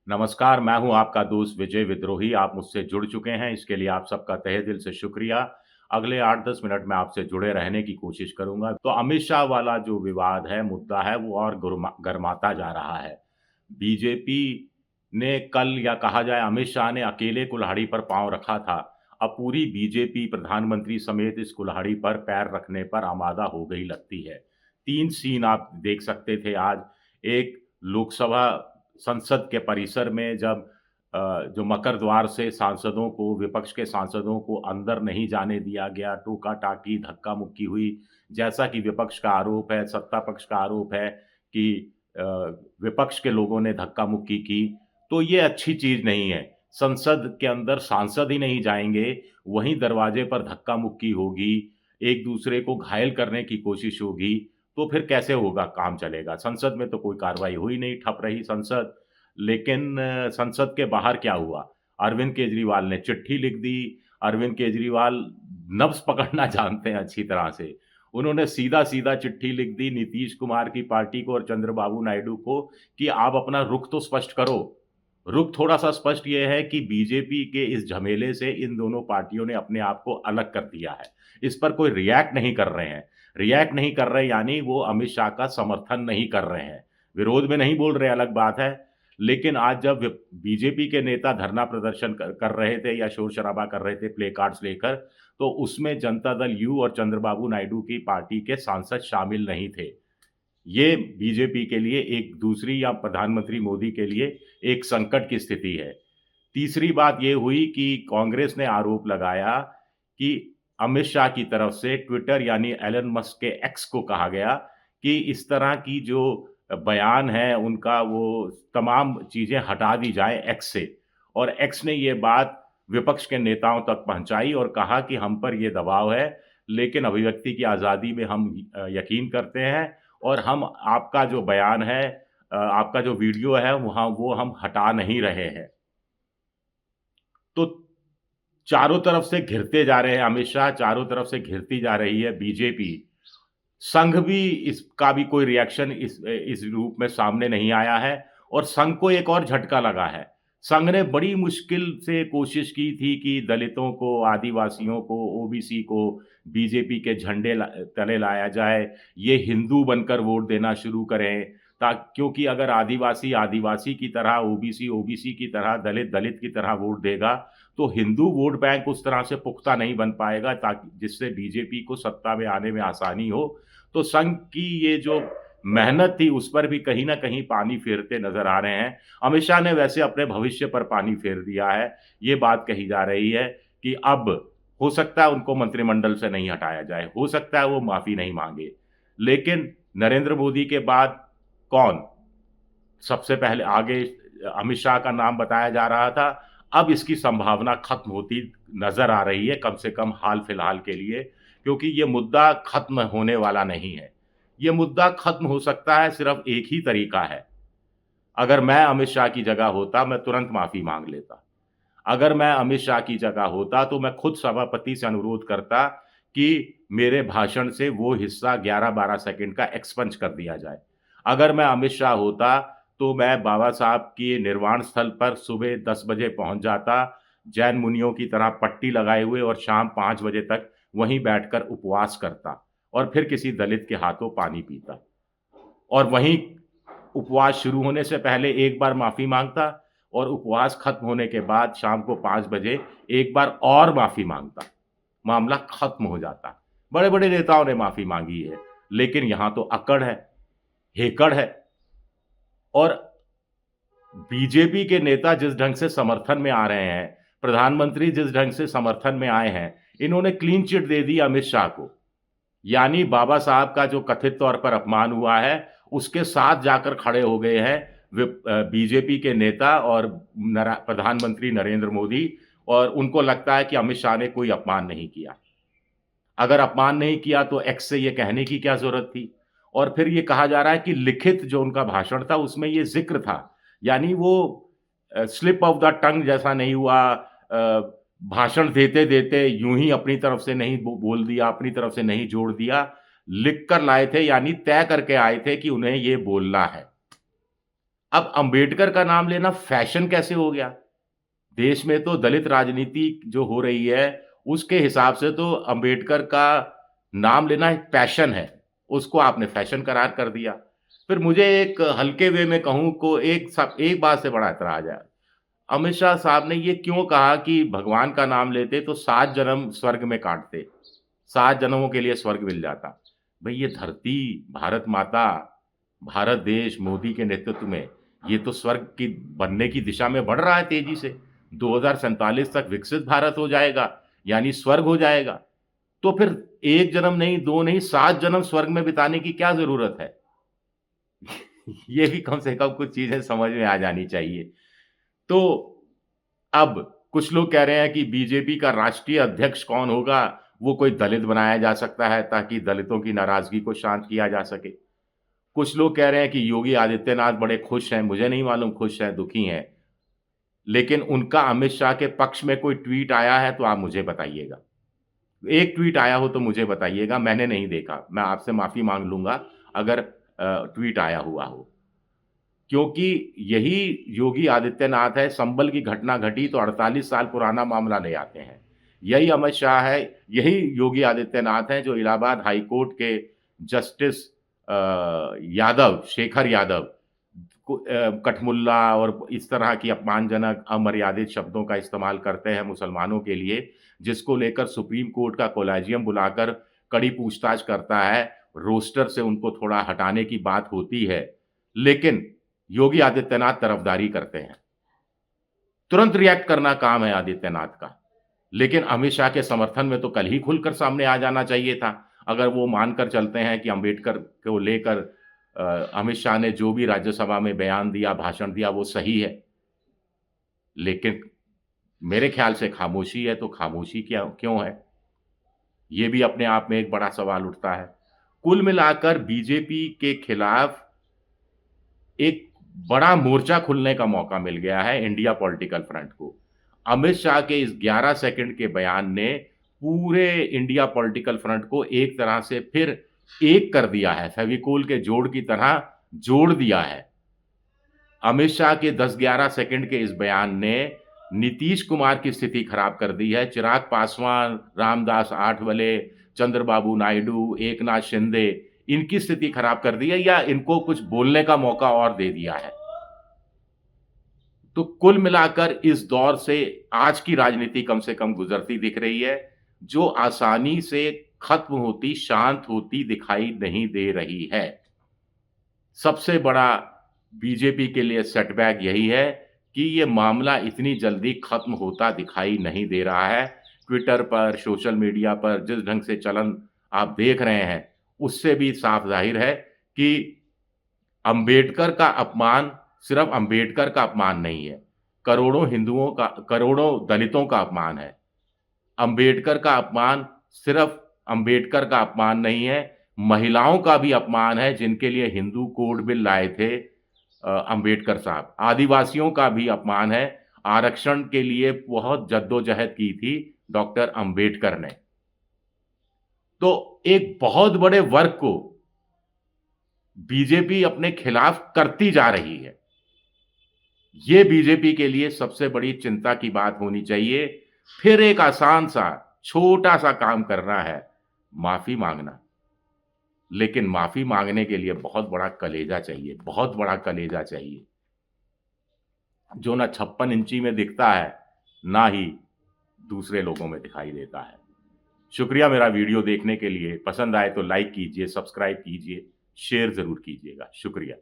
नमस्कार, मैं हूँ आपका दोस्त विजय विद्रोही। आप मुझसे जुड़ चुके हैं, इसके लिए आप सबका तहे दिल से शुक्रिया। अगले 8-10 मिनट में आपसे जुड़े रहने की कोशिश करूँगा। तो अमित शाह वाला जो विवाद है, मुद्दा है, वो और गरमाता जा रहा है। बीजेपी ने कल या कहा जाए अमित शाह ने अकेले कुल्हाड़ी पर पाँव रखा था। अब पूरी बीजेपी प्रधानमंत्री समेत इस कुल्हाड़ी पर पैर रखने पर आमादा हो गई लगती है। 3 सीन आप देख सकते थे आज। एक लोकसभा संसद के परिसर में जब जो मकर द्वार से सांसदों को विपक्ष के सांसदों को अंदर नहीं जाने दिया गया, टोका-टाकी, धक्का-मुक्की हुई। जैसा कि विपक्ष का आरोप है, सत्ता पक्ष का आरोप है कि अ, विपक्ष के लोगों ने धक्का-मुक्की की, तो ये अच्छी चीज़ नहीं है। संसद के अंदर सांसद ही नहीं जाएँगे, वहीं दरवाजे पर धक्का-मुक्की होगी, एक-दूसरे को घायल करने की कोशिश होगी, तो फिर कैसे होगा, काम चलेगा? संसद में तो कोई कार्रवाई हुई नहीं, ठप रही संसद। लेकिन संसद के बाहर क्या हुआ? अरविंद केजरीवाल ने चिट्ठी लिख दी। अरविंद केजरीवाल नब्ज़ पकड़ना जानते हैं अच्छी तरह से। उन्होंने सीधा-सीधा चिट्ठी लिख दी नीतीश कुमार की पार्टी को और चंद्रबाबू नायडू को कि आप अपना रुख तो स्पष्ट करो। रुख थोड़ा-सा स्पष्ट ये है कि बीजेपी के इस झमेले से इन दोनों पार्टियों ने अपने आप को अलग कर दिया है। इस पर कोई रिएक्ट नहीं कर रहे हैं। रिएक्ट नहीं कर रहे यानी वो अमित शाह का समर्थन नहीं कर रहे हैं। विरोध में नहीं बोल रहे अलग बात है, लेकिन आज जब बीजेपी के नेता धरना प्रदर्शन कर रहे थे या शोर-शराबा कर रहे थे प्ले कार्ड्स लेकर, तो उसमें जनता दल यू और चंद्रबाबू नायडू की पार्टी के सांसद शामिल नहीं थे। ये बीजेपी के लिए एक दूसरी या प्रधानमंत्री मोदी के लिए एक संकट की स्थिति है। तीसरी बात ये हुई कि कांग्रेस ने आरोप लगाया कि अमित शाह की तरफ से ट्विटर यानी एलन मस्क के एक्स को कहा गया कि इस तरह की जो बयान है उनका वो तमाम चीज़ें हटा दी जाएँ एक्स से और एक्स ने ये बात विपक्ष के नेताओं तक पहुँचाई और कहा कि हम पर ये दबाव है, लेकिन अभिव्यक्ति की आज़ादी में हम यकीन करते हैं और हम आपका जो बयान है आपका जो वीडियो है वहाँ वो हम हटा नहीं रहे हैं। तो चारों तरफ से घिरते जा रहे हैं अमित शाह, चारों तरफ से घिरती जा रही है बीजेपी। संघ भी इसका भी कोई रिएक्शन इस रूप में सामने नहीं आया है और संघ को एक और झटका लगा है। संघ ने बड़ी मुश्किल से कोशिश की थी कि दलितों को, आदिवासियों को, ओबीसी को बीजेपी के झंडे तले लाया जाए। ये हिंदू बनकर वोट देना शुरू करें क्योंकि अगर आदिवासी, आदिवासी की तरह, ओबीसी, ओबीसी की तरह, दलित, दलित की तरह वोट देगा, तो हिंदू वोट बैंक उस तरह से पुख्ता नहीं बन पाएगा ताकि जिससे बीजेपी को सत्ता में आने में आसानी हो। तो संघ की ये जो मेहनत थी उस पर भी कहीं न कहीं पानी फेरते नज़र आ रहे हैं। अमित शाह ने वैसे अपने भविष्य पर पानी फेर दिया है। ये बात कही जा रही है कि अब हो सकता है उनको मंत्रिमंडल से नहीं हटाया जाए, हो सकता है वो माफ़ी नहीं माँगे। लेकिन नरेंद्र मोदी के बाद कौन? सबसे पहले आगे अमित शाह का नाम बताया जा रहा था। अब इसकी संभावना खत्म होती नज़र आ रही है, कम से कम हाल-फिलहाल के लिए, क्योंकि ये मुद्दा खत्म होने वाला नहीं है। ये मुद्दा खत्म हो सकता है सिर्फ़ एक ही तरीका है। अगर मैं अमित शाह की जगह होता, मैं तुरंत माफ़ी माँग लेता। अगर मैं अमित शाह की जगह होता, तो मैं खुद सभापति से अनुरोध करता कि मेरे भाषण से वो हिस्सा 11-12 सेकंड का एक्सपंज कर दिया जाए। अगर मैं अमित शाह होता, तो मैं बाबा साहब के निर्वाण स्थल पर सुबह 10 बजे पहुँच जाता, जैन मुनियों की तरह पट्टी लगाए हुए और शाम 5 बजे तक वहीं बैठकर उपवास करता और फिर किसी दलित के हाथों पानी पीता। और वहीं उपवास शुरू होने से पहले एक बार माफ़ी माँगता और उपवास खत्म होने के बाद शाम को 5 बजे एक बार और माफ़ी माँगता। मामला खत्म हो जाता। बड़े-बड़े नेताओं ने माफ़ी माँगी है, लेकिन यहाँ तो अकड़ है, हेकड़ है और बीजेपी के नेता जिस ढंग से समर्थन में आ रहे हैं, प्रधानमंत्री जिस ढंग से समर्थन में आए हैं, इन्होंने क्लीन चिट दे दी अमित शाह को। यानी बाबा साहब का जो कथित तौर पर अपमान हुआ है, उसके साथ जाकर खड़े हो गए हैं बीजेपी के नेता और प्रधानमंत्री नरेंद्र मोदी और उनको लगता है कि अमित शाह ने कोई अपमान नहीं किया। अगर अपमान नहीं किया तो एक्स से ये कहने की क्या ज़रूरत थी? और फिर ये कहा जा रहा है कि लिखित जो उनका भाषण था उसमें ये ज़िक्र था। यानी वो स्लिप ऑफ द टंग जैसा नहीं हुआ भाषण देते-देते यूँ ही अपनी तरफ से नहीं बोल दिया, अपनी तरफ से नहीं जोड़ दिया, लिख कर लाए थे यानी तय करके आए थे कि उन्हें ये बोलना है। अब अंबेडकर का नाम लेना फैशन कैसे हो गया? देश में तो दलित राजनीति जो हो रही है, उसके हिसाब से तो अंबेडकर का नाम लेना एक पैशन है, उसको आपने फैशन करार कर दिया। फिर मुझे एक हल्के वे में कहूँ को एक बात से बड़ा ऐतराज़ है। अमित शाह साहब ने ये क्यों कहा कि भगवान का नाम लेते तो 7 जन्म स्वर्ग में काटते, 7 जन्मों के लिए स्वर्ग मिल जाता। भई ये धरती, भारत माता, भारत देश मोदी के नेतृत्व में, ये तो स्वर्ग की बनने की दिशा में बढ़ रहा है तेज़ी से। 2047 तक विकसित भारत हो जाएगा, यानी स्वर्ग हो जाएगा। तो फिर 1 जन्म नहीं, 2 नहीं, 7 जन्म स्वर्ग में बिताने की क्या ज़रूरत है? ये भी कम से कम कुछ चीज़ें समझ में आ जानी चाहिए। तो अब कुछ लोग कह रहे हैं कि बीजेपी का राष्ट्रीय अध्यक्ष कौन होगा, वो कोई दलित बनाया जा सकता है ताकि दलितों की नाराज़गी को शांत किया जा सके। कुछ लोग कह रहे हैं कि योगी आदित्यनाथ बड़े खुश हैं, मुझे नहीं मालूम खुश हैं, दुखी हैं। लेकिन उनका अमित शाह के पक्ष में कोई ट्वीट आया है तो आप मुझे बताइएगा। एक ट्वीट आया हो तो मुझे बताइएगा, मैंने नहीं देखा। मैं आपसे माफ़ी माँग लूँगा अगर ट्वीट आया हुआ हो। क्योंकि यही योगी आदित्यनाथ है, संभल की घटना घटी तो 48 साल पुराना मामला ले आते हैं। यही अमित शाह है, यही योगी आदित्यनाथ हैं जो इलाहाबाद हाई कोर्ट के जस्टिस यादव, शेखर यादव को कठमुल्ला और इस तरह की अपमानजनक, अमर्यादित शब्दों का इस्तेमाल करते हैं मुसलमानों के लिए, जिसको लेकर सुप्रीम कोर्ट का कोलेजियम बुलाकर कड़ी पूछताछ करता है, रोस्टर से उनको थोड़ा हटाने की बात होती है। लेकिन योगी आदित्यनाथ तरफदारी करते हैं। तुरंत रिएक्ट करना काम है आदित्यनाथ का। लेकिन अमित शाह के समर्थन में तो कल ही खुलकर सामने आ जाना चाहिए था। अगर वो मानकर चलते हैं कि अंबेडकर को लेकर अमित शाह ने जो भी राज्यसभा में बयान दिया, भाषण दिया वो सही है। लेकिन मेरे ख्याल से खामोशी है तो खामोशी क्या क्यों है? ये भी अपने आप में एक बड़ा सवाल उठता है। कुल मिलाकर बीजेपी के खिलाफ एक बड़ा मोर्चा खुलने का मौका मिल गया है इंडिया पॉलिटिकल फ्रंट को। अमित शाह के इस 11 सेकंड के बयान ने पूरे इंडिया पॉलिटिकल फ्रंट को एक तरह से फिर एक कर दिया है, फेविकोल के जोड़ की तरह जोड़ दिया है। अमित शाह के 10-11 सेकंड के इस बयान ने नीतीश कुमार की स्थिति खराब कर दी है। चिराग पासवान, रामदास आठवले, चंद्रबाबू नायडू, एकनाथ शिंदे इनकी स्थिति खराब कर दी है या इनको कुछ बोलने का मौका और दे दिया है। तो कुल मिलाकर इस दौर से आज की राजनीति कम से कम गुजरती दिख रही है, जो आसानी से खत्म होती, शांत होती दिखाई नहीं दे रही है। सबसे बड़ा बीजेपी के लिए सेटबैक यही है कि ये मामला इतनी जल्दी खत्म होता दिखाई नहीं दे रहा है। ट्विटर पर, सोशल मीडिया पर जिस ढंग से चलन आप देख रहे हैं, उससे भी साफ ज़ाहिर है कि अंबेडकर का अपमान सिर्फ अंबेडकर का अपमान नहीं है, करोड़ों हिंदुओं का, करोड़ों दलितों का अपमान है। अंबेडकर का अपमान सिर्फ अंबेडकर का अपमान नहीं है, महिलाओं का भी अपमान है जिनके लिए हिंदू कोड बिल लाए थे अंबेडकर साहब। आदिवासियों का भी अपमान है, आरक्षण के लिए बहुत जद्दोजहद की थी डॉक्टर अंबेडकर ने। तो एक बहुत बड़े वर्ग को बीजेपी अपने खिलाफ करती जा रही है। ये बीजेपी के लिए सबसे बड़ी चिंता की बात होनी चाहिए। फिर एक आसान सा, छोटा सा काम करना है, माफी मांगना। लेकिन माफी मांगने के लिए बहुत बड़ा कलेजा चाहिए, बहुत बड़ा कलेजा चाहिए, जो ना 56 इंची में दिखता है, ना ही दूसरे लोगों में दिखाई देता है। शुक्रिया मेरा वीडियो देखने के लिए। पसंद आए तो लाइक कीजिए, सब्सक्राइब कीजिए, शेयर ज़रूर कीजिएगा। शुक्रिया।